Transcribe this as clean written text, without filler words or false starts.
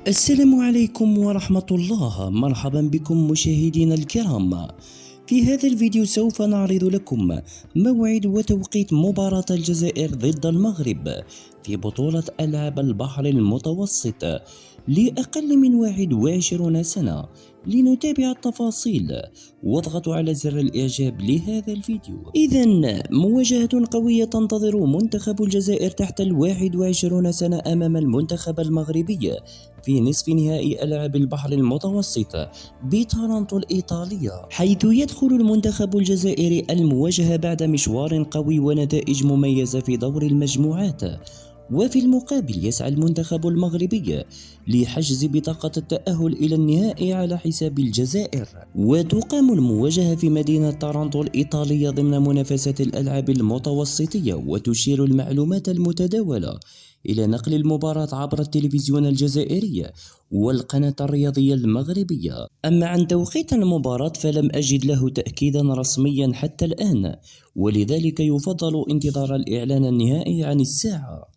السلام عليكم ورحمة الله. مرحبا بكم مشاهدينا الكرام. في هذا الفيديو سوف نعرض لكم موعد وتوقيت مباراة الجزائر ضد المغرب في بطولة ألعاب البحر المتوسط لأقل من 21 سنة. لنتابع التفاصيل واضغطوا على زر الإعجاب لهذا الفيديو. إذن مواجهة قوية تنتظر منتخب الجزائر تحت 21 سنة أمام المنتخب المغربي في نصف نهائي ألعاب البحر المتوسط بتورونتو الإيطالية، حيث يدخل المنتخب الجزائري المواجهة بعد مشوار قوي ونتائج مميزة في دور المجموعات. وفي المقابل يسعى المنتخب المغربي لحجز بطاقة التأهل إلى النهائي على حساب الجزائر. وتقام المواجهة في مدينة تورونتو الإيطالية ضمن منافسة الألعاب المتوسطية، وتشير المعلومات المتداولة إلى نقل المباراة عبر التلفزيون الجزائري والقناة الرياضية المغربية. أما عن توقيت المباراة فلم أجد له تأكيدا رسميا حتى الآن، ولذلك يفضل انتظار الإعلان النهائي عن الساعة.